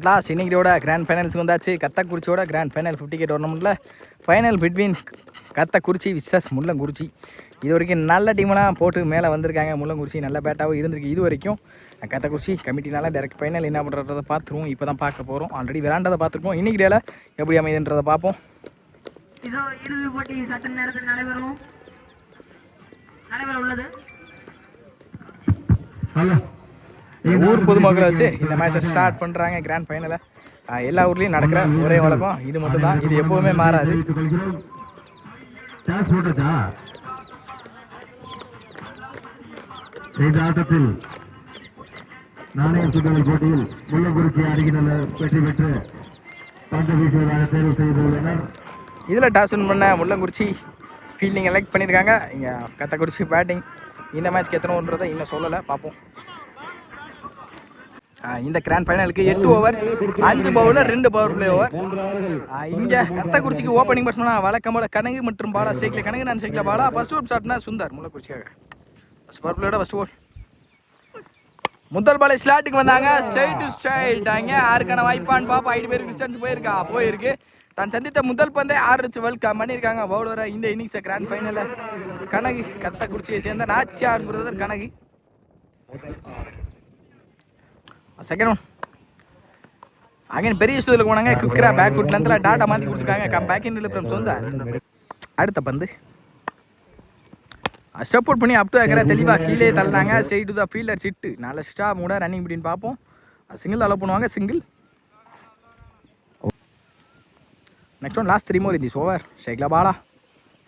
At last இன்னைக்கியோட grand ஃபைனல்ஸுக்கு வந்தாச்சு. கத்தக்குறிச்சியோட கிராண்ட் ஃபைனல் 50K டோர்னமெண்ட்டில் final between Kathakurichi versus Mullankurichi. இது வரைக்கும் நல்ல டீமெல்லாம் போட்டு மேலே வந்திருக்காங்க. முள்ளங்குறிச்சி நல்ல பேட்டாகவும் இருந்திருக்கு. இது வரைக்கும் கத்தக்குறிச்சி கமிட்டினால டேரக்ட் ஃபைனல் என்ன பண்ணுறதை பார்த்துருவோம். இப்போ தான் பார்க்க போகிறோம். ஆல்ரெடி விளாண்டதை பார்த்துருக்கோம். இன்னைக்கு டேல எப்படி அமைதுன்றதை பார்ப்போம். இதோ இறுதி போட்டி சட்ட நேரத்தில் நடைபெற உள்ளது. ஊர் பொதுமக்களை வச்சு இந்த மேட்சை ஸ்டார்ட் பண்ணுறாங்க. கிராண்ட் ஃபைனலை எல்லா ஊர்லேயும் நடக்கிற ஒரே வழக்கம் இது மட்டும் தான். இது எப்போவுமே மாறாது. இந்த ஆட்டத்தில் நாணய சுற்றல் போட்டியில் முள்ளங்குறிச்சி அணியினர் வெற்றி பெற்று பந்து வீசுவதாக தேர்வு செய்துள்ளனர். இதில் டாஸ் வின் பண்ண முள்ளங்குறிச்சி ஃபீல்டிங் எலெக்ட் பண்ணியிருக்காங்க. இங்கே கத்தக்குறிச்சி பேட்டிங். இந்த மேட்ச்க்கு எத்தனை ஓவர்ன்றதை இன்னும் சொல்லலை, பார்ப்போம். இந்த கிராண்ட் ஃபைனலுக்கு 8 over 5 bowler 2 power play over. இங்கே கத்தக்குறிச்சிக்கு ஓப்பனிங் பேட்ஸ்மேனாக வழக்கம் போல கனகு மற்றும் பாலா ஸ்ட்ரைக்கில் கனகு, நான் ஸ்ட்ரைக்கில் பாலா. ஃபர்ஸ்ட் ஓவர் ஸ்டார்ட்னா சுந்தர் முள்ளங்குறிச்சிக்காக ஃபர்ஸ்ட் பவர் பிளேயோட ஃபர்ஸ்ட் ஓவர். முதல் பாலை ஸ்லாட்டுக்கு வந்தாங்க. Straight to straight. அங்கே யாருக்கான வாய்ப்பான்னு பாப்பா. 5 பேருக்கு டிஸ்டன்ஸ் போயிருக்கு. தான் சந்தித்த முதல் பந்தை 6 ரன்ஸ் வெல்கம் பண்ணியிருக்காங்க பவுலரை. இந்த இன்னிங்ஸை கிராண்ட் ஃபைனலில் கனகு கத்தக்குறிச்சியை சேர்ந்த Nachiyar brother Kanagu. Second one again பெரிய ஸ்டூதில் போனாங்க. குக்கரா பேக் ஃபுட்ல இருந்து டாட்டா மாற்றி கொடுத்துருக்காங்க. Back in from Sundar. அடுத்த பந்து ஸ்டெப் அவுட் பண்ணி அப் டு ஏக்கரை தெளிவாக கீழே தள்ளினாங்க. Straight to the fielder Chittu. நல்ல ஸ்டாப் மூட ரன்னிங் அப்படின்னு பார்ப்போம். சிங்கிள் அலோ பண்ணுவாங்க. Single. Next one last 3 more in this over. ஷேக்லா பாலா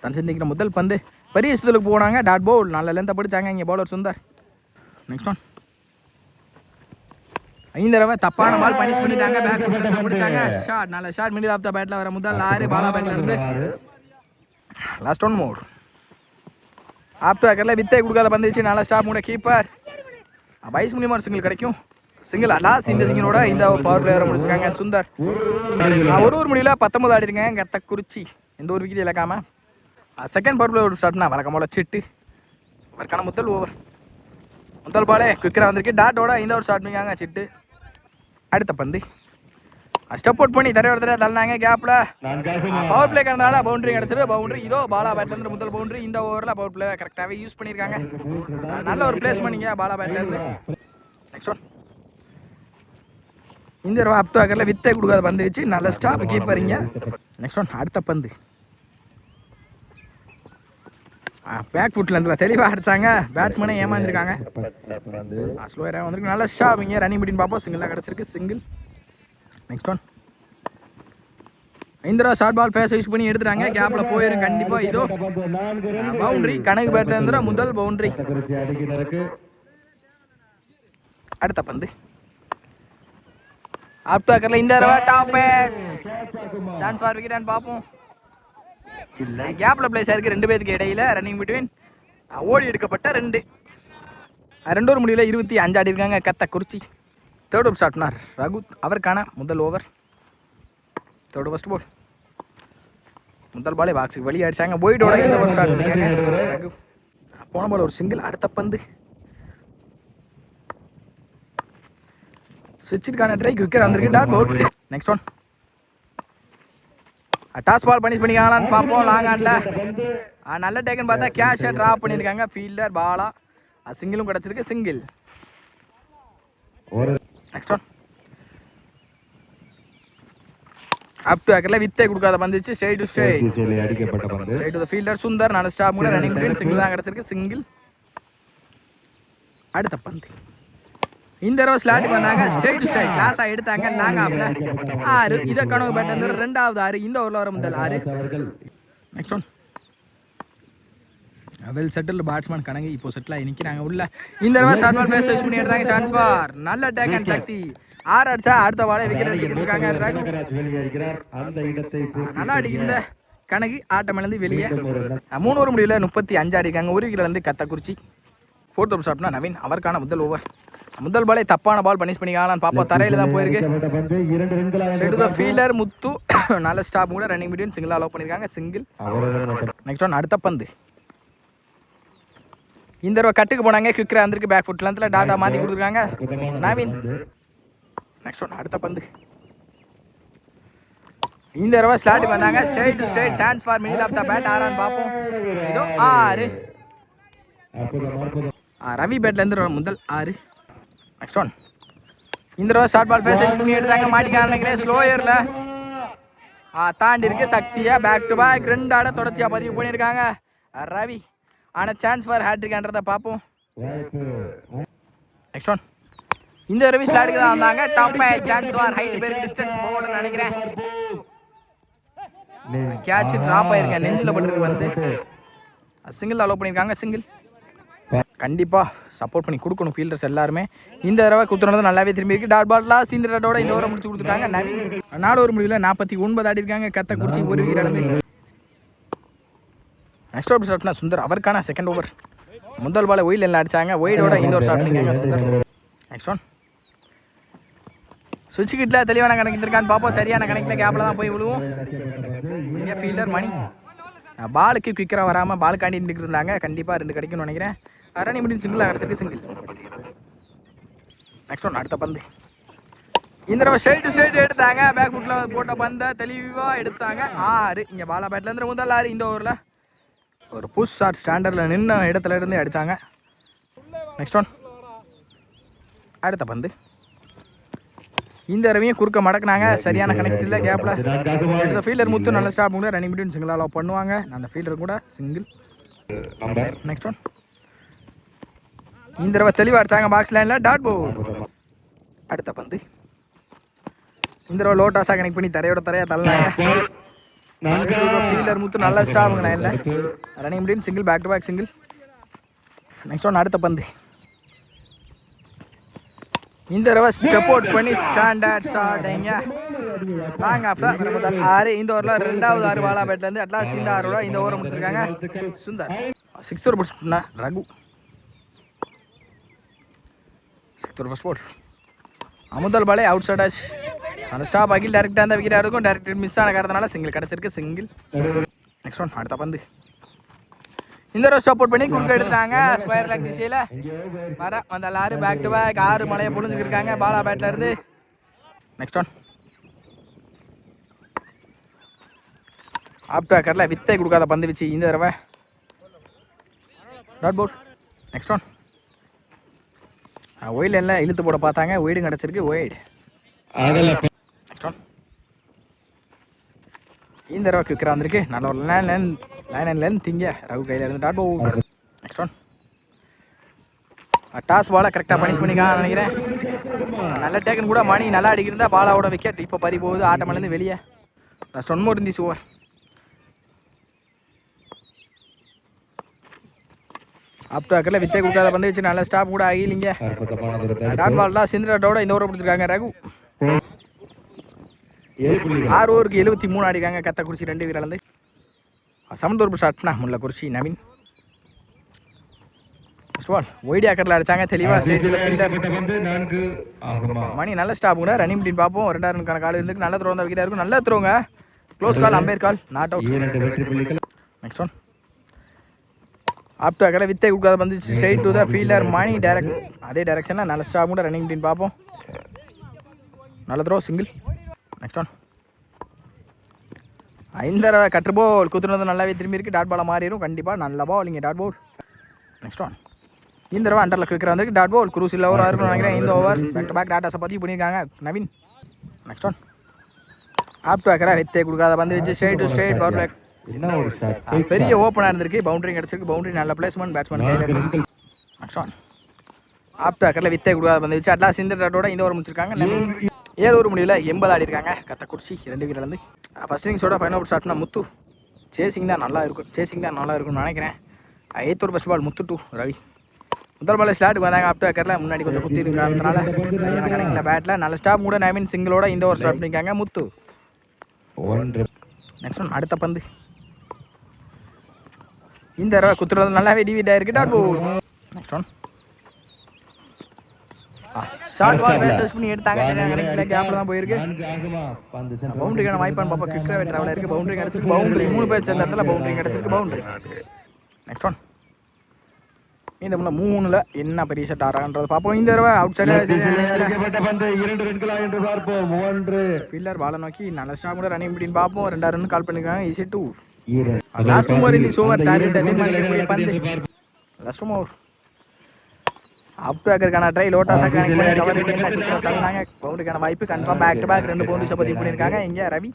தன் சிந்திக்கிற முதல் பந்து பெரிய ஸ்டூதிலுக்கு போனாங்க. டாட் பவுல் நல்ல லென்த்தை படித்தாங்க இங்கே பவுலர் சுந்தர். நெக்ஸ்ட் ஒன் 5 தடவை தப்பான பால் பனிஷ் பண்ணிட்டாங்க. பேக் பிடிச்சாங்க. ஷாட் நல்ல ஷாட். மிடில் ஆஃப் த பேட்டில் வர முதல் 6 பாலா பேட்டில் இருந்து. Last one more up to ஏக்கரில் வித்தை கொடுக்காத பந்துச்சு. நல்ல ஸ்டாப் மூட கீப்பர். பைஸ் மூலியமாக ஒரு சிங்கிள் கிடைக்கும். சிங்கிள் லாஸ்ட் இந்த சிங்கிளோட இந்த பவர் பிளேயரை முடிச்சிருக்காங்க சுந்தர். ஒரு முடிவில் 19 ஆடிருக்காங்க கத்தக்குறிச்சி. எந்த ஒரு விக்கெட் இழக்காம. செகண்ட் பவர் பிளேயர் ஸ்டார்ட்னா வழக்கம் போல சிட்டு. அவருக்கான முதல் ஓவர் முதல் பாலே குவிக்கராக வந்திருக்கு. டாட்டோட இந்த ஒரு ஸ்டார்ட் பண்ணிக்காங்க சிட்டு. அடுத்த பந்து ஸ்டெப் அவுட் பண்ணி தரையோரத்தில் தள்ளினாங்க. கேப்பில் பவர் பிளே கறந்தால பவுண்டரி கிடச்சிரு. பவுண்டரி இதோ பாலா பேட்லேருந்து முதல் பவுண்டரி. இந்த ஓவரில் பவர் பிளே கரெக்டாகவே யூஸ் பண்ணியிருக்காங்க. நல்ல ஒரு பிளேஸ் பண்ணிங்க பாலா பேட்லேருந்து. நெக்ஸ்ட் ஒன் இந்த ரூபா அப் டு ஏக்கரில் வித்தை கொடுக்காத பந்து வச்சு நல்ல ஸ்டாப் கீப்பரிங்க. நெக்ஸ்ட் ஒன் அடுத்த பந்து பேக் ஃபுட்டில் இருந்து தெளிவாக அடிச்சாங்க. பேட்ஸ்மேனே ஏமாந்துருக்காங்க. ஸ்லோயராக வந்துருக்கு. நல்ல ஸ்டாப் இங்கே ரன்னிங் பிடின்னு பார்ப்போம். சிங்கிளாக கிடச்சிருக்கு. சிங்கிள். நெக்ஸ்ட் ஒன் இந்த ஷார்ட் பால் பேச யூஸ் பண்ணி எடுத்துட்டாங்க. கேப்பில் போயிடும் கண்டிப்பாக. இதோ பவுண்டரி கணக்கு பேட்டில் இருந்துற முதல் பவுண்டரி. அடுத்த பந்து அப் டு ஏக்கரில் இந்த top patch chance for wicket பார்ப்போம். கேப்பில் பிளேஸ் ஆயிருக்கு 2 பேருக்கு இடையில. ரன்னிங் பிட்வீன் ஓடி எடுக்கப்பட்ட 2 ஒரு முடிவில் 25 ஆடி இருக்காங்க கத்தக்குறிச்சி. தேர்ட் ஓவர் ஸ்டார்ட்னார் ரகு. அவருக்கான முதல் ஓவர் தேர்ட் ஃபர்ஸ்ட் பால். முதல் பாலே பாக்ஸுக்கு வெளியே அடிச்சாங்க. போய்டோட இந்த ஓவர் ஸ்டார்ட் பண்ணிக்காங்க ரகு. போன பால் ஒரு சிங்கிள். அடுத்த பந்து சுவிட்சுக்கான ட்ரை குவிக்கர் வந்திருக்கு. Dot ball. Next one toss ball punish பண்ணிக்காங்களான்னு பார்ப்போம். லாங் ஆனில் நல்ல டேக்கன் பார்த்தா கேஷை ட்ராப் பண்ணியிருக்காங்க ஃபீல்டர் பாலா. சிங்கிளும் கிடச்சிருக்கு. Single. Next one up to ஏக்கரில் வித்தை கொடுக்காத பந்துச்சு. Straight to straight to fielder Sundar. நல்ல ஸ்டாப் கூட ரன்னிங் பிட்வீன். சிங்கிள் தான் கிடச்சிருக்கு. சிங்கிள். அடுத்த பந்து இந்த தடவை ஸ்லாட்டுக்கு வந்தாங்க. ஸ்ட்ரைட் டு ஸ்ட்ரைட் கிளாஸாக எடுத்தாங்க. லாங் ஆஃப்ல 6. இதை கனவு பேட்டர் ரெண்டாவது 6. இந்த ஓவரில் வர முதல் 6. Next one well settle batsman கணக்கு இப்போ செட்டில் ஆகி நிற்கிறாங்க உள்ள. இந்த தடவை ஷார்ட் பால் பேஸ் யூஸ் பண்ணி எடுத்தாங்க. சான்ஸ் ஃபார் நல்ல டேக் அண்ட் சக்தி. 6 அடிச்சா அடுத்த பாலே விக்கெட் அடிக்கிட்டு இருக்காங்க. நல்லா அடி இந்த கணக்கு ஆட்டம் இழந்து வெளியே. 3 ஓவர் முடிவில் 35 ஆடிருக்காங்க. ஒரு விக்கெட் வந்து கத்தக்குறிச்சி. ஃபோர்த் ஓவர் ஸ்டார்ட்னா நவீன். அவருக்கான முதல் ஓவர் முதல் பாலே தப்பான பால் பனிஷ் பண்ணிக்காங்களான்னு பார்ப்போம். தரையில் தான் போயிருக்கு. ஃபீல்டர் முத்து நல்ல ஸ்டாப் கூட ரன்னிங் பிட்வீன். சிங்கிள் அலோவ் பண்ணியிருக்காங்க. சிங்கிள். நெக்ஸ்ட் ஒன் அடுத்த பந்து இந்த தடவை கட்டுக்கு போனாங்க. குவிக்கராக வந்திருக்கு. பேக் ஃபுட்ல டாட்டா மாற்றி கொடுத்துருக்காங்க நவீன். நெக்ஸ்ட் ஒன் அடுத்த பந்து இந்த தடவை ஸ்லாட்டுக்கு வந்தாங்க. Straight to straight chance for middle of the bat. ஆறான்னு பார்ப்போம். இதோ 6. ரவி பேட்லேருந்து முதல் 6. Next one. இந்த தடவை ஷார்ட் பால் பேசேஜ் பண்ணி எடுத்தாங்க. மாட்டிக்கான நினைக்கிறேன். ஸ்லோயரில் தாண்டி இருக்கு சக்தியாக. பேக் டு பேக் 2 ஆட தொடர்ச்சியாக பதிவு பண்ணியிருக்காங்க ரவி. ஆனால் சான்ஸ் ஃபார் ஹேட்ரிக்ன்றதை பார்ப்போம். Next one. இந்த தடவை ஸ்லாட்டுக்கு தான் வந்தாங்க. டாப் சான்ஸ் ஃபார் ஹைட் பேர் டிஸ்டன்ஸ் போகணும்னு நினைக்கிறேன். கேட்ச் ட்ராப் ஆயிருக்கேன். நெஞ்சில் பட்டிருக்கு வந்து சிங்கிள் அலோவ் பண்ணியிருக்காங்க. சிங்கிள் கண்டிப்பாக சப்போர்ட் பண்ணி கொடுக்கணும் ஃபீல்டர்ஸ் எல்லாருமே. இந்த தடவை குத்துனது நல்லாவே திரும்பி இருக்கு. டாட் பால் லாஸ் இந்த ரட்டோட இந்த ஓவரை முடிச்சு கொடுத்துருக்காங்க. நவீன் 4 ஓவர் முடிவில் 49 ஆடி இருக்காங்க. கத்தக்குறிச்சி 1 விக்கெட் இழந்து. நெக்ஸ்ட் ஓவர் ஸ்டார்ட்னா சுந்தர். அவருக்கான செகண்ட் ஓவர். முதல் பால் ஒயில் எல்லாம் அடிச்சாங்க. ஒயிடோட இந்த ஓவர் ஸ்டார்ட் பண்ணிக்காங்க சுந்தர். Next one. சுவிட்ச் கிட்டில் தெளிவான கணக்கு இருக்கான்னு பார்ப்போம். சரியான கணக்கில் கேப்பில் தான் போய் விழுவோம். இங்கே ஃபீல்டர் மணி பாலுக்கு குயிக்கராக வராமல் பாலுக்காண்டி நின்றுட்டு இருந்தாங்க. கண்டிப்பாக 2 கிடைக்கும்னு நினைக்கிறேன். ரன் முடிஞ்சு சிங்கிளாக கிடச்சிருக்கு. சிங்கிள். Next one. அடுத்த பந்து இந்த தடவை ஸ்ட்ரைட் டு ஸ்ட்ரைட் எடுத்தாங்க. பேக் ஃபுட்டில் போட்ட பந்தை தெளிவாக எடுத்தாங்க. 6. இங்கே பாலா பேட்லேருந்து முதல் 6 இந்த ஓவரில். ஒரு புஷ் ஷாட் ஸ்டாண்டர்டில் நின்ன இடத்துல இருந்து அடித்தாங்க. Next one. அடுத்த பந்து இந்த தடவையும் குறுக்க மடக்குனாங்க. சரியான கனெக்ட் இல்லை. கேப்பில் எடுத்த ஃபீல்டர் முத்து நல்ல ஸ்டாப் கூட ரன்னிங் பிட்வீன் சிங்கிள் அலோவ் பண்ணுவாங்க. அந்த ஃபீல்டர் கூட சிங்கிள். Next one. இந்த தடவை தெளிவாக அடிச்சாங்க. பாக்ஸ் லைனில் டாட் போல். அடுத்த பந்து இந்த தடவை லோட்டாஸாக கனெக்ட் பண்ணி தரையாக தள்ளினாங்க. ஃபீல்டர் முத்து நல்ல ஸ்டாப்புங்க லைனில். Running between single. Back to back single. Next one. அடுத்த பந்து இந்த தடவை சப்போர்ட் பண்ணி ஸ்டாண்டர்ட் ஷாட்ங்க. லாங் ஆஃப்ல 6. இந்த ஓவரில் 2வது 6 பாலா பேட்லேருந்து அட்லாஸ்ட் இந்த 6 இந்த ஓவரை முடிச்சிருக்காங்க சுந்தர். 6th ஓவர் பிடிச்சிட்டா Raghu. 6th over first ball. முதல் பாலே அவுட் சைட் ஆச்சு. அந்த ஸ்டாப் ஆகி டேரெக்டாக அந்த விக்கெட்டாக இருக்கும். டேரக்ட் மிஸ் ஆன காரணத்தினால சிங்கிள் கிடச்சிருக்கு. சிங்கிள். Next one. அடுத்த பந்து இந்த தடவை சப்போர்ட் பண்ணி குறுக்க எடுத்தாங்க. ஸ்கொயர் லேக் திசையில் வர அந்த 6 பேக் டு பேக் 6 மலையை பொழிஞ்சுக்கிருக்காங்க பாலா பேட்டில் இருந்து. Next one. ஆப் டு ஆக்கரில் வித்தை கொடுக்காத பந்து வச்சு இந்த தடவை டாட் போல். Next one. ஒயில் எல்லாம் இழுத்து போட பார்த்தாங்க. ஒய்டும் கிடச்சிருக்கு. ஒய்டு. Next one. இந்த தடவை குவிக்கராக வந்திருக்கு. நல்ல ஒரு லைன் திங்க ரகு கையில் இருந்து dot ball. Next one. Toss பாலை கரெக்டாக பனிஷ் பண்ணிக்கான்னு நினைக்கிறேன். நல்ல டேக்கன் கூட மணி நல்லா அடிக்கிறதா பாலாவோட விக்கெட் இப்போ பறி போகுது. ஆட்டமிலேருந்து வெளியே. Last 1 more in this over. Up to அக்கரில் வித்தை கொடுக்காத பந்து வச்சு நல்ல ஸ்டாப் கூட ஆகிலிங்க. டாட் பால் தான் சிந்திரட்டோட இந்த ஓவரை பிடிச்சிருக்காங்க ரகு. 6 ஓவருக்கு 73 ஆடிக்காங்க. கத்தக்குறிச்சி 2 விக்கெட் இழந்து. 7th ஓவர் ஷாட்னா முல்லக்குறிச்சி நவீன். ஃபர்ஸ்ட் பால் ஒய்டி ஆக்கரில் அடிச்சாங்க. தெளிவாக ஸ்ட்ரெயிட்டில் ஃபீல்டர் மணி நல்ல ஸ்டாப் கூட ரன்னிங் பிடின்னு பார்ப்போம். 2 ரன்னுக்கான கால் இருக்கு. நல்ல த்ரோ தான் விக்கெட்டாக இருக்கும். நல்ல த்ரோங்க. Close call. Umpire call. Not out. Next one. Up to அக்கரில் வித்தை கொடுக்காத வந்து straight to the fielder Mani direct அதே டேரக்ஷனில் நல்ல ஸ்டாப் கூட ரன்னிங் பிடின்னு பார்ப்போம். நல்ல த்ரோ. சிங்கிள். Next one. இந்த தடவை கட்ரு பால் குத்துனது நல்லாவே திரும்பி இருக்குது. டாட் பாலாக மாறிடும் கண்டிப்பாக. நல்ல பால் இங்கே டாட் பால். Next one. இந்த தடவை அண்டரில் குவிக்கிற வந்துருக்கு. Dot ball. குரூசில் ஓவர் இருக்குன்னு நினைக்கிறேன். இந்த ஓவர் பேக் டு பேக் டாட்டாஸை பதிவு பண்ணியிருக்காங்க Naveen. Next one. Up to அக்கரா வித்தை கொடுக்காத பந்து வச்சு ஸ்ட்ரெயிட் டு ஸ்ட்ரெயிட் பவர் பிளேக். பெரிய ஓப்பனாக இருந்திருக்கு. பவுண்டரி கிடச்சிருக்கு. பவுண்டரி நல்ல பிளேஸ்மெண்ட் பேட்ஸ்மேன் கையில் இருக்கு. Next one. ஆப் டு அக்கரில் வித்தை கொடுக்காத பந்து வச்சு அட்லாஸ் இந்த டாட்டோட இந்த ஓவர் முடிச்சிருக்காங்க. 7 ஓவர் முடிவில் 80 ஆடி இருக்காங்க. கத்தக்குறிச்சி 2 விக்கெட் இழந்து. ஃபர்ஸ்ட் இன்னிங்ஸோட ஃபைனல் ஓவர் ஸ்டார்ட்னா முத்து. சேசிங் தான் நல்லா இருக்கும்னு நினைக்கிறேன். 8th over first ball Muthu to Ravi. முதல் பால் ஸ்டார்ட்டுக்கு வந்தாங்க. ஆப் டு அக்கரில் முன்னாடி கொஞ்சம் குத்தி இருக்கிறதுனால சரியான கணக்கில் பேட்டில் நல்ல ஸ்டாப் கூட நவீன் சிங்கிளோட இந்த ஓவர் ஸ்டார்ட் பண்ணியிருக்காங்க முத்து. Next one. அடுத்த பந்து இந்த தடவை குத்துறது நல்லாவே டிவிட் ஆயிருக்கு. Dot ball. Next one. Short ball பேசஸ் பண்ணி எடுத்தாங்க. சரியான கணக்கில் கேப்பில் தான் போயிருக்கு. பவுண்டரிக்கான வாய்ப்பான பாப்பா குவிக்கராகவே ட்ராவல் ஆயிருக்கு. பவுண்டரி கிடச்சிருக்கு. பவுண்டரி 3 பேர் சேர்ந்த இடத்துல பவுண்டரி கிடச்சிருக்கு. பவுண்டரி. Next one. இந்த முள்ள 3ல் என்ன பெரிய ஷாட் ஆறாங்கன்றது பார்ப்போம். இந்த தடவை அவுட் ஃபீல்டர் பாலை நோக்கி நல்ல ஸ்டாப் கூட ரன்னிங் அப்படின்னு பார்ப்போம். 2 ரன் கால் பண்ணிருக்காங்க. ஈஸி 2. லாஸ்ட் ஓவர் இந்த ஓவர் டார்கெட் தீர்மானிக்கக்கூடிய பந்து. லாஸ்ட் ஓவர் அப் டு பேக்கருக்கான ட்ரை லோட்டாஸாக கனெக்ட் பண்ணி கவர் தந்தாங்க. பவுண்டரிக்கான வாய்ப்பு கன்ஃபார்ம் பேக் டு பேக் 2 பவுண்டரிஸை பதிவு பண்ணியிருக்காங்க. இங்கே ரவி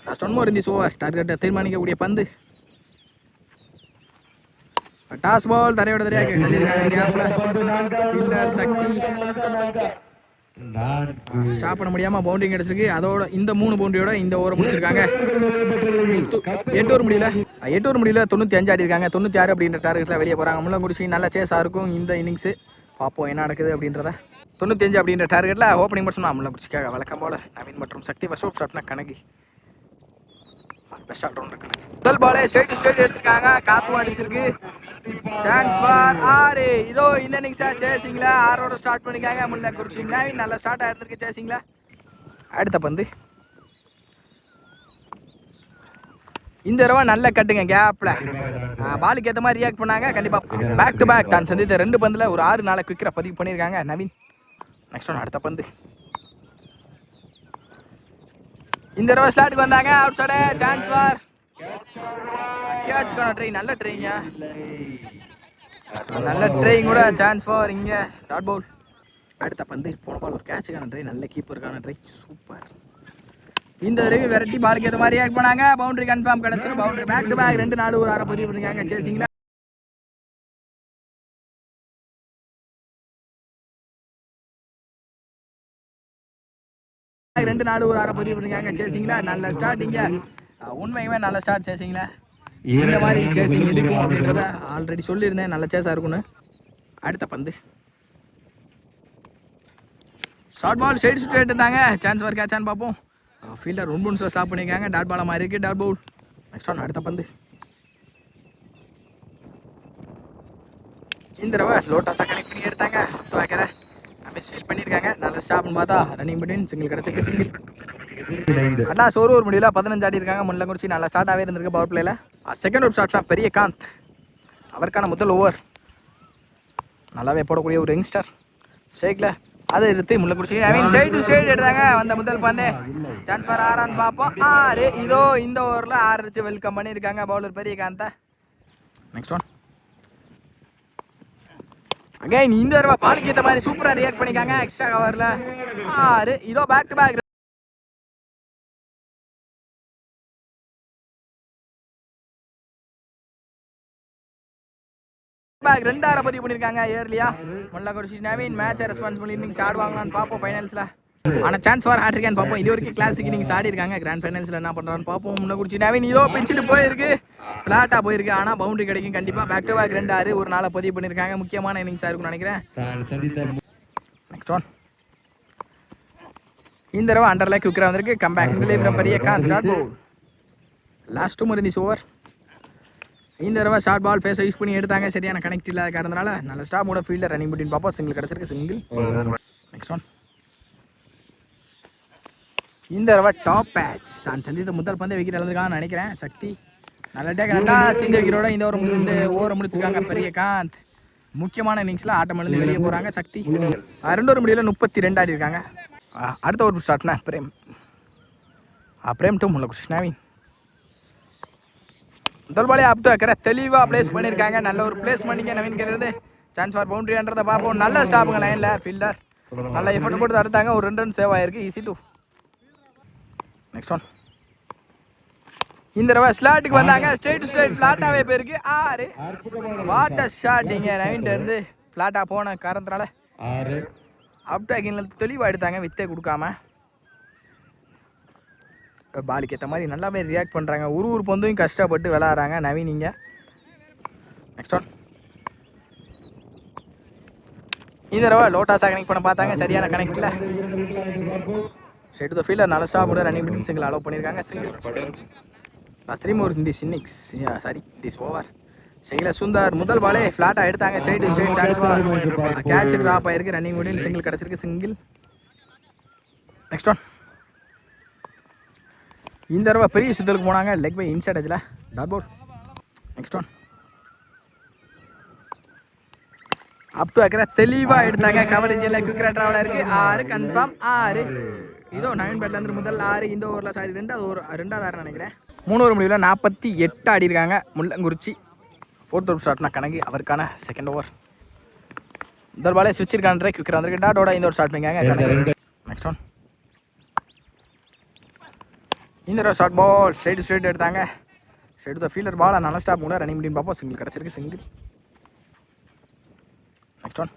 லாஸ்ட் 1 ஓவர் இந்த ஓவர் டார்கெட்டை தீர்மானிக்கக்கூடிய பந்து. டாஸ் பால் தரையோட தரையாக சக்தி ஸ்டாப் பண்ண முடியாம பவுண்டரி கிடைச்சிருக்கு. அதோட இந்த 3 பவுண்டரியோட இந்த ஓவர் முடிச்சிருக்காங்க. 8 ஓவர் முடியல 95 ஆடி இருக்காங்க. 96 அப்படின்ற டார்கெட்ல வெளியே போறாங்க. முள்ளங்குறிச்சி நல்ல சேஸா இருக்கும் இந்த இன்னிங்ஸ். பார்ப்போம் என்ன நடக்குது அப்படின்றத. 95 அப்படின்ற டார்கெட்ல ஓப்பனிங் மட்டும் முள்ளங்குறிச்சிக்காக வழக்கம் போல நவீன் மற்றும் சக்தி ஃபர்ஸ்ட் ஷாட்னா கணக்கு பெஸ்ட் ஆல்ரவுண்டர் கணக்கு. முதல் பாலே ஸ்ட்ரைட் எடுத்துருக்காங்க. காத்தும் அடிச்சிருக்கு. Chance for 6. இதோ இந்த இன்னிங்ஸா சேசிங்ல 6ஓட ஸ்டார்ட் பண்ணிருக்காங்க முள்ளங்குறிச்சி. நவீன் நல்ல ஸ்டார்ட் ஆயிருந்திருக்கு சேசிங்ல. அடுத்த பந்து இந்த தடவை நல்ல கட்டுங்க கேப்ல பாலுக்கு ஏற்ற மாதிரி ரியாக்ட் பண்ணாங்க. கண்டிப்பா பேக் டு பேக் தான் சந்தித்த 2 பந்துல ஒரு 6 நாளை குவிக்கரா பதிவு பண்ணியிருக்காங்க நவீன். நெக்ஸ்ட் ஒன் அடுத்த பந்து இந்த தடவை ஸ்லாட்டுக்கு வந்தாங்க. அவுட் சைடு சான்ஸ் ஃபார் கேட்ச்க்கான ட்ரை. நல்ல ட்ரைங்க, நல்ல ட்ரைங் கூட சான்ஸ் ஃபார் இங்க டாட் பவுல். அடுத்த பந்து போன பால் ஒரு கேட்சுக்கான ட்ரை. நல்ல கீப்பருக்கான ட்ரை சூப்பர். இந்த தடவை வெரைட்டி பாலுக்கு ஏற்ற மாதிரி ரியாக்ட் பண்ணாங்க. பவுண்டரி கன்ஃபார்ம் கிடைச்சிடும். பவுண்டரி பேக் டு பேக் 2 4 ஒரு 6 பதிவு பண்ணிருக்காங்க சேசிங்ல. 2 4 ஒரு 6 பதிவு பண்ணிருக்காங்க சேசிங்ல. நல்ல ஸ்டார்ட் இங்க. உண்மையுமே நல்ல ஸ்டார்ட் சேசிங்ல. இந்த மாதிரி சேசிங் இருக்கும் அப்படின்றத ஆல்ரெடி சொல்லியிருந்தேன். நல்ல சேஸா இருக்கும்னு. அடுத்த பந்து ஷார்ட் பால் ஸ்ட்ரைட் இருந்தாங்க. சான்ஸ் ஃபார் கேட்சான்னு பார்ப்போம். ஃபீல்டர் 1 பவுன்ஸில் ஸ்டாப் பண்ணியிருக்காங்க. டாட் பால் மாதிரி இருக்குது. Dot ball. நெக்ஸ்ட் ஒன் அடுத்த பந்து இந்த தடவை லோட்டாஸாக கனெக்ட் பண்ணி எடுத்தாங்க. வைக்கிற மிஸ் ஃபீல் பண்ணியிருக்காங்க. நல்ல ஸ்டாப்னு பார்த்தா ரன்னிங் பண்ணி சிங்கிள் கிடச்சிருக்கு. சிங்கிள் அட்லாஸ்ட் ஒரு முடியல 15 ஆடி இருக்காங்க முள்ளங்குறிச்சி. நல்லா ஸ்டார்ட்டாகவே இருந்திருக்கு பவர் பிளேயில். செகண்ட் ஓவர் ஸ்டார்ட்லாம் பெரிய காந்த் அவருக்கான முதல் ஓவர் நல்லாவே போடக்கூடிய ஒரு யங்ஸ்டர் ஸ்ட்ரைக்கில் அதை எடுத்து முள்ளங்குறிச்சி நவீன் ஸ்ட்ரைட் எடுத்தாங்க. வந்த முதல் பந்து சான்ஸ் ஃபார் 6 பார்ப்போம். 6 இதோ இந்த ஓவரில் 6 அடிச்சு வெல்கம் பண்ணியிருக்காங்க பவுலர் பெரிய காந்தை. நெக்ஸ்ட் ஒன் அகைன் இந்த தடவை பாலுக்கு ஏற்ற மாதிரி சூப்பராக ரியாக்ட் பண்ணிக்காங்க. எக்ஸ்ட்ரா கவரில் 6 இதோ பேக் டு பேக் 2 6 பதிவு பண்ணியிருக்காங்க. ஏர்லியா முள்ளங்குறிச்சி நவீன் மேட்சை ரெஸ்பான்சிபிள் இன்னிங்ஸ் ஆடுவாங்களான்னு பார்ப்போம் ஃபைனல்ஸில். ஆனால் சான்ஸ் ஃபார் ஹேட்ரிக்கான்னு பார்ப்போம். இது வரைக்கும் கிளாசிக் இன்னிங்ஸ் ஆடி இருக்காங்க. கிராண்ட் ஃபைனல்ஸில் என்ன பண்ணுறான்னு பார்ப்போம். முள்ளங்குறிச்சி நவீன் இதோ பிடிச்சிட்டு போயிருக்கு. ஃப்ளாட்டாக போயிருக்கு. ஆனால் பவுண்டரி கிடைக்கும் கண்டிப்பாக. பேக் டு பேக் 2 6 ஒரு நாளை பதிவு பண்ணியிருக்காங்க. முக்கியமான இன்னிங்ஸாக இருக்கும்னு நினைக்கிறேன். நெக்ஸ்ட் ஒன் இந்த தடவை அண்டர்ல குவிக்கரா வந்திருக்கு. கம்பேக் பெரிய Kanth dot ball. Last over இந்த ஓவர் இந்த தடவை ஷார்ட் பால் ஃபேஸை யூஸ் பண்ணி எடுத்தாங்க. சரியான கனெக்ட் இல்லாத காரணத்தினால நல்ல ஸ்டாப்போட ஃபீல்டர் ரன்னிங் பண்ணின்னு பார்ப்போம். சிங்கிள் கிடச்சிருக்கு. சிங்கிள். நெக்ஸ்ட் ஒன் இந்த தடவை டாப் பேட்ச் தான் சந்தித்த முதல் பந்தை விக்கெட் இழந்திருக்கான்னு நினைக்கிறேன். சக்தி நல்ல டேக் நல்லா சிங்க விக்கெட்டோட இந்த ஓவரை முடிச்சிருக்காங்க. பெரிய காந்த் முக்கியமான இன்னிங்ஸில் ஆட்டம் எழுந்து வெளியே போகிறாங்க. சக்தி 2 ஓவர் முடியல 32 ஆடி இருக்காங்க. அடுத்த ஒரு ஸ்டார்ட்னா பிரேம் டு முள்ளங்குறிச்சி நவீன் முதல் பாலே அப் டு வைக்கிற தெளிவாக பிளேஸ் பண்ணியிருக்காங்க. நல்ல ஒரு பிளேஸ் பண்ணிக்க நவீன் கேட்குறது. சான்ஸ் ஃபார் பவுண்டரின்றதை பார்ப்போம். நல்ல ஸ்டாப்புங்க லைனில். ஃபீல்டர் நல்ல எஃபர்ட் போட்டு தடுத்தாங்க. ஒரு 2 ரன் சேவ் ஆயிருக்கு. ஈஸி 2. நெக்ஸ்ட் ஒன் இந்த தடவை ஸ்லாட்டுக்கு வந்தாங்க. ஸ்ட்ரைட் ஃப்ளாட்டாகவே போயிருக்கு. 6 வாட் அ ஷாட்டிங்க நவீன்ட்டு இருந்து ஃப்ளாட்டாக போன காரணத்தினால அப் டு அகைனில் தெளிவாக எடுத்தாங்க. வித்தே கொடுக்காம பாலுக்கு ஏற்ற மாதிரி நல்லாவே ரியாக்ட் பண்ணுறாங்க. ஒரு பந்தையும் கஷ்டப்பட்டு விளாட்றாங்க நவீன் இங்கே. நெக்ஸ்ட் ஒன் இந்த தடவை லோட்டாஸாக கனெக்ட் பண்ண பார்த்தாங்க. சரியான கனெக்டில் ஸ்ட்ரைட் டு த ஃபீல்டர் நல்ல ஸ்டாப் கூட ரன்னிங் பண்ணி சிங்கிள் அலோவ் பண்ணியிருக்காங்க. சிங்கிள். லாஸ்ட் 3 ஓவர் இந்த innings this over single Sundar முதல் பாலே ஃப்ளாட்டாக எடுத்தாங்க. Straight chance ball catch drop ஆயிருக்கு. ரன்னிங் பண்ணி சிங்கிள் கிடச்சிருக்கு. சிங்கிள். நெக்ஸ்ட் ஒன் இந்த தடவை பெரிய சுத்தலுக்கு போனாங்க. லெக் பை இன்சைட் எட்ஜில் dot ball. Next one up to அக்கறை தெளிவாக எடுத்தாங்க. கவரேஜ் எல்லாம் குவிக் ட்ராவலாக இருக்குது. 6 கன்ஃபார்ம் 6. இதோ நவீன் பேட்லேருந்து முதல் 6 இந்த ஓவரில். சாரி ரெண்டாவது ஆறு நினைக்கிறேன். 3 ஓவர் முடிவில் 48 ஆடி இருக்காங்க முள்ளங்குறிச்சி. 4th ஓவர் ஸ்டார்ட்னா கணக்கு அவருக்கான செகண்ட் ஓவர். முதல் பாலே ஸ்விட்ச் இருக்கான்ற குவிக்கர் வந்திருக்கு. டாட்டோட இந்த ஒரு ஸ்டார்ட் பண்ணிக்காங்க கணக்கு. நெக்ஸ்ட் ஒன் இந்த ஷார்ட் பால் ஸ்ட்ரைட் எடுத்தாங்க. ஸ்ட்ரைட் த ஃபீல்டர் பால் நல்ல ஸ்டாப் கூட ரன்னிங் முடியும் பார்ப்போம். சிங்கிள் கிடச்சிருக்கு. சிங்கிள். நெக்ஸ்ட் ஒன்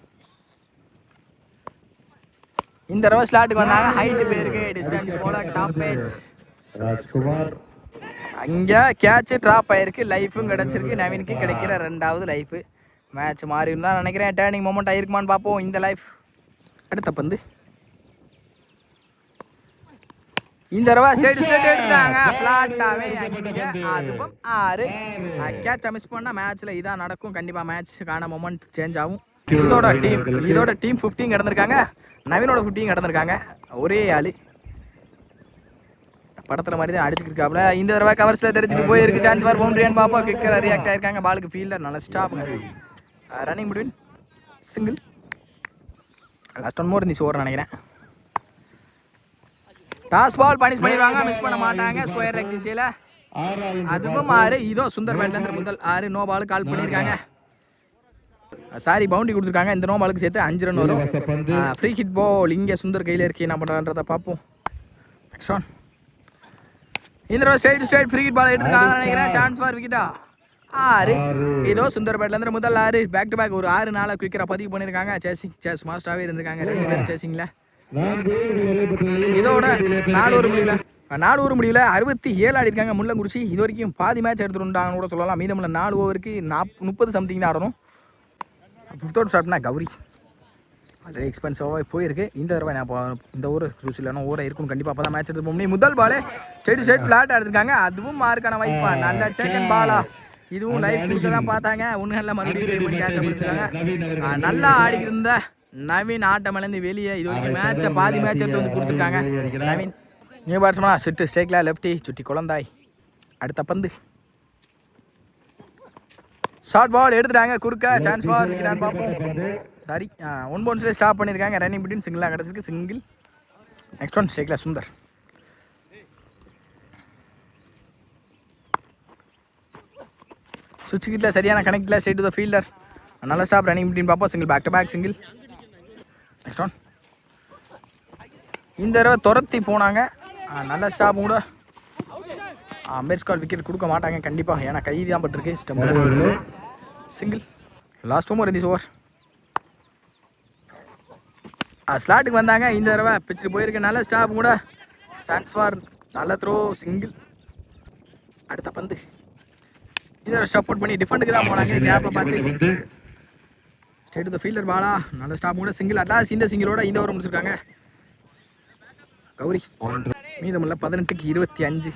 இந்த தடவை ஸ்லாட்டுக்கு வந்தாங்க. ஹைட்டு பேருக்கு டிஸ்டன்ஸ் போல டாப் பேஜ் ராஜ்குமார் அங்கே கேட்சு ட்ராப் ஆயிருக்கு. லைஃபும் கிடச்சிருக்கு. நவீனுக்கு கிடைக்கிற 2வது லைஃபு. மேட்ச் மாறி இருந்தால் நினைக்கிறேன். டேர்னிங் மொமெண்ட் ஆயிருக்குமான்னு பார்ப்போம் இந்த லைஃப். அடுத்த பந்து இந்த தடவை ஸ்ட்ரைட் எடுத்தாங்க. ஃப்ளாட்டாகவே அதுவும் 6. கேட்சை மிஸ் பண்ணால் மேட்ச்சில் இதான் நடக்கும். கண்டிப்பாக மேட்ச்சுக்கான மொமெண்ட் சேஞ்ச் ஆகும். இதோட டீம் 15 கிடந்திருக்காங்க. நவீனோட 15 கிடந்திருக்காங்க. ஒரே ஆள் படத்தில் மாதிரி தான் அடிச்சுருக்காப்புல. இந்த தடவை கவர்ஸில் தெரிஞ்சுட்டு போயிருக்கு. சான்ஸ் ஃபார் பவுண்டரியான்னு பார்ப்போம். கிக்கர் ரியாக்ட் ஆயிருக்காங்க. பாலுக்கு ஃபீல்டர் நல்ல ஸ்டாப்புங்க. Running between single. Last one more இந்த ஓவர் நினைக்கிறேன். டாஸ் பால் பனிஷ் பண்ணிடுவாங்க. மிஸ் பண்ண மாட்டாங்க. ஸ்கொயர் லெக் திசையில் அதுவும் 6. இதோ சுந்தர் பேட்லேருந்து முதல் 6. நோ பால் கால் பண்ணியிருக்காங்க. சாரி பவுண்டரி கொடுத்துருக்காங்க. இந்த நோ பாலுக்கு சேர்த்து 5 ரன் வரும். ஃப்ரீ ஹிட் பால் இங்கே சுந்தர் கையில் இருக்கு. என்ன பண்ணுறான்றதை பார்ப்போம். நெக்ஸ்ட் ஒன் இந்த தடவை ஸ்ட்ரைட் ஃப்ரீ ஹிட் பால் எடுத்துருக்காங்க நினைக்கிறேன். சான்ஸ் ஃபார் விக்கெட்டா 6. இதோ சுந்தர் பேட்லேருந்து முதல் 6. பேக் டு பேக் ஒரு 6 நாளாக குவிக்கராக பதிவு பண்ணியிருக்காங்க. சேஸ் மாஸ்டராகவே இருந்திருக்காங்க 2 பேரும் சேசிங்கில். இதோட 4 ஓவர் முடிவில் 67 ஆடி இருக்காங்க முள்ளங்குறிச்சி. இது வரைக்கும் பாதி மேட்ச் எடுத்துட்டாங்கன்னு கூட சொல்லலாம். மீதமுள்ள 4 ஓவருக்கு 30 சம்திங் தான் ஆடணும். 5th ஓவர் ஸ்டார்ட்னா கௌரி ஆல்ரெடி எக்ஸ்பென்சிவாக போயிருக்கு. இந்த தடவை நான் இந்த ஊர் ரூஸ் இல்லைனா ஊரை இருக்குன்னு கண்டிப்பாக அப்போ தான் மேட்ச் எடுத்து போக முடியும். முதல் பாலே ஸ்ட்ரைட் ஃப்ளாட் எடுத்துருக்காங்க. அதுவும் மார்க்கான வாய்ப்பா. நல்ல டேக்கன் பாலா. இதுவும் லைஃப் கொடுக்க தான் பார்த்தாங்க. ஒன்றும் மறுபடியும் கேட்ச பிடிச்சிருக்காங்க. நல்லா ஆடி இருந்த நவீன் ஆட்டமிலேருந்து வெளியே. இது வரைக்கும் மேட்சை பாதி மேட்ச் எடுத்து வந்து கொடுத்துருக்காங்க. நவீன் நியூ பேட்ஸ்மேனா சிட்டு ஸ்ட்ரைக்கில் லெஃப்டி சுட்டி குழந்தாய். அடுத்த பந்து ஷார்ட் பால் எடுத்துட்டாங்க. குறுக்க சான்ஸ் ஃபார் விக்கெட்டான்னு பார்ப்போம். சாரி 1 பவுன்ஸ்லேயே ஸ்டாப் பண்ணியிருக்காங்க. ரன்னிங் பிட்வீன் சிங்கிளாக கிடச்சிருக்கு. சிங்கிள். நெக்ஸ்ட் ஒன் ஸ்ட்ரைக்கில் சுந்தர். சுவிட்ச் கிட்டில் சரியான கனெக்டில் ஸ்ட்ரைட் டு த ஃபீல்டர். நல்ல ஸ்டாப் ரன்னிங் பிட்வீன் பார்ப்போம். Single back to back single. Next one இந்த தடவை துரத்தி போனாங்க. நல்ல ஸ்டாப் கூட. அம்பேத்கர் விக்கெட் கொடுக்க மாட்டாங்க கண்டிப்பாக. ஏன்னா கை தான் பட்டிருக்கு ஸ்டம்பில். சிங்கிள். லாஸ்ட் ஓவர் இந்த ஓவர் ஸ்லாட்டுக்கு வந்தாங்க. இந்த தடவை பிச்சுட்டு போயிருக்கு. நல்ல ஸ்டாப் கூட. சான்ஸ் ஃபார் நல்ல த்ரோ. சிங்கிள். அடுத்த பந்து இதை சப்போர்ட் பண்ணி டிஃபெண்டுக்கு தான் போனாங்க. கேப்பை பார்த்து straight to the fielder Bala. நல்ல ஸ்டாப் கூட. சிங்கிள். அட்லாஸ் இந்த சிங்கிளோட இந்த ஓவர் முடிச்சிருக்காங்க கௌரி. மீதமுள்ள 18க்கு 25.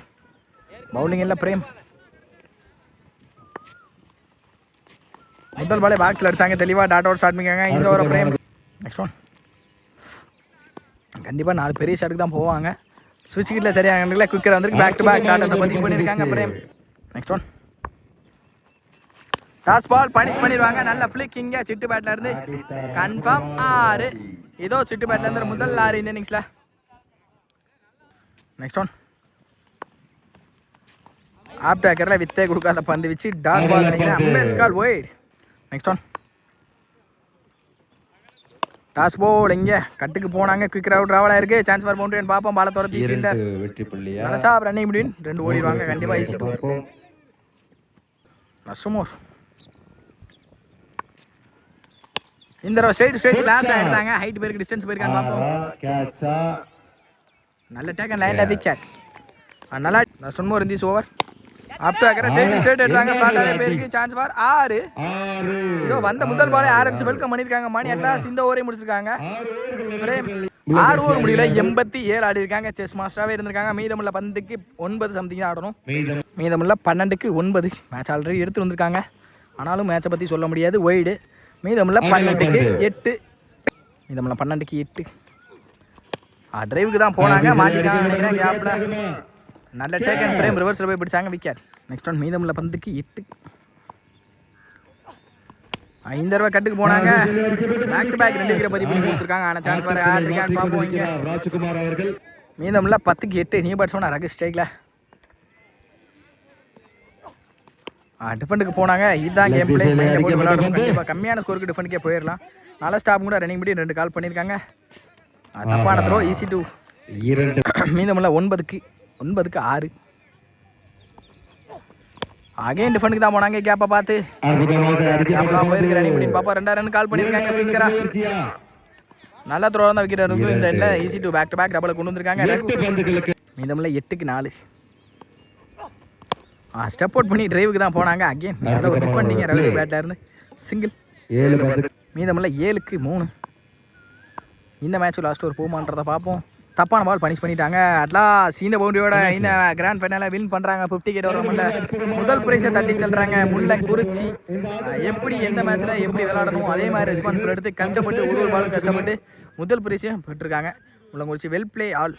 பவுலிங் இல்லை பிரேம். முதல் பாலே பாக்ஸில் அடிச்சாங்க. தெளிவாக டாட் அவுட் ஸ்டார்ட் பண்ணிக்காங்க. இந்த ஓவர் பிரேம். நெக்ஸ்ட் ஒன் கண்டிப்பாக 4 பெரிய ஷாட்டுக்கு தான் போவாங்க. ஸ்விட்ச் கிட்டில் சரியாக குவிக்கர் வந்துருக்கு. பேக் டு பேக் டாட்டாஸை பதிவு பண்ணியிருக்காங்க Prem. Next one toss ball punish பண்ணிடுவாங்க. நல்ல ஃபிளிக் இங்கே சிட்டு பேட்டில் இருந்து கன்ஃபார்ம் 6. இதோ சிட்டு பேட்டில் இருந்து முதல் 6 இந்த இன்னிங்ஸில். நெக்ஸ்ட் ஒன் ஆப் டேக்கரில் வித்தே கொடுக்காத பந்து வச்சு டாட் பால் நினைக்கிறேன். அம்பேர்ஸ் கால் ஒயிட். நெக்ஸ்ட் ஒன் டாஸ் போல் இங்கே கட்டுக்கு போனாங்க. குவிக் ரவுட் ட்ராவலாக இருக்குது. சான்ஸ் ஃபார் பவுண்டரி பார்ப்போம். பாலை துரத்தி ஃபீல்டர் நல்ல ஸ்டாப் ரன்னிங் பிட்வீன் 2 ஓடிடுவாங்க கண்டிப்பாக. Easy two. நஷ்டமோர் இந்த தடவை ஸ்ட்ரைட் கிளாஸ் ஆகிட்டாங்க. ஹைட் பேருக்கு டிஸ்டன்ஸ் போயிருக்காங்க பார்ப்போம். நல்ல டேக்கன் லைன் விக்கெட். நல்லா last one more in this over. Up to அக்கறை ஸ்ட்ரைட் எடுத்தாங்க. ஃப்ளாட்டாகவே பேருக்கு. Chance for 6. இதோ வந்த முதல் பாலே 6 அடிச்சு வெல்கம் பண்ணியிருக்காங்க. மணி அட்லாஸ் இந்த ஓவரே முடிச்சிருக்காங்க. 6 ஓவர் முடியல 87 ஆடி இருக்காங்க. செஸ் மாஸ்டராகவே இருந்திருக்காங்க. மீதமுள்ள 10க்கு 9 சம்திங் தான் ஆடணும். மீதமுள்ள 12க்கு 9. மேட்ச் ஆல்ரெடி எடுத்து வந்திருக்காங்க. ஆனாலும் மேட்சை பற்றி சொல்ல முடியாது. ஒய்டு. மீதமுள்ள 12க்கு 8. மீதமுள்ள 12க்கு 8. டிரைவுக்கு தான் போனாங்க. மாட்டிக்காங்க நினைக்கிறேன் கேப்பில். நல்ல டேக்கன் பிரேம் ரிவர்ஸில் போய் பிடிச்சாங்க விக்கெட். நெக்ஸ்ட் ஒன் மீதமுள்ள 10க்கு 8. 5 தடவை கட்டுக்கு போனாங்க. பேக் டு பேக் 2 விக்கெட் பதிவு பண்ணி கொடுத்துருக்காங்க. ஆனால் சான்ஸ் வேறு ஆட்ரிக்கான்னு பார்ப்போம். இங்கே ராஜ்குமார் அவர்கள் மீதமில்ல 10க்கு 8 நியூ பேட்ஸ்மேன் ரகு ஸ்ட்ரைக்கில் டிஃபெண்டுக்கு போனாங்க. இதுதான் கேம் பிளே. போட்டு விளையாடணும். கண்டிப்பாக கம்மியான ஸ்கோருக்கு டிஃபெண்டுக்கே போயிடலாம். நல்ல ஸ்டாப் கூட ரன்னிங் பண்ணி 2 கால் பண்ணியிருக்காங்க. தப்பான த்ரோ ஈஸி டூ. மீதமில்ல 9க்கு 6. அகைன் டிஃபெண்டுக்கு தான் போனாங்க. கேப்பை பார்த்து போயிருக்கு ரன்னிங் பண்ணி பார்ப்போம். 2 ரன் கால் பண்ணியிருக்காங்க. குயிக்கரா நல்ல த்ரோ தான் விக்கெட் இருக்கும். இந்த இல்லை easy two back to back டபுளை கொண்டு வந்திருக்காங்க. மீதமில்ல 8க்கு 4. ஸ்டெப் அவுட் பண்ணி டிரைவுக்கு தான் போனாங்க. அகைன் நல்ல ஒரு டிஃபெண்டிங் ரவி பேட்டில் இருந்து சிங்கிள். மீதமில்ல 7க்கு 3. இந்த மேட்ச் லாஸ்ட் ஒரு போமான்றதை பார்ப்போம். தப்பான பால் பனிஷ் பண்ணிட்டாங்க. அட்லாஸ் இந்த பவுண்டரியோட இந்த கிராண்ட் ஃபைனலை வின் பண்ணுறாங்க. 50K டோர்னமெண்ட்டில் முதல் பிரைஸை தட்டி செல்றாங்க. முள்ளங்குறிச்சி எப்படி எந்த மேட்ச்சில் எப்படி விளையாடணும் அதே மாதிரி ரெஸ்பான்சிபிள் எடுத்து கஷ்டப்பட்டு ஒரு பாலும் கஷ்டப்பட்டு முதல் பிரைஸையும் பெற்றிருக்காங்க. Mullankurichi well play all.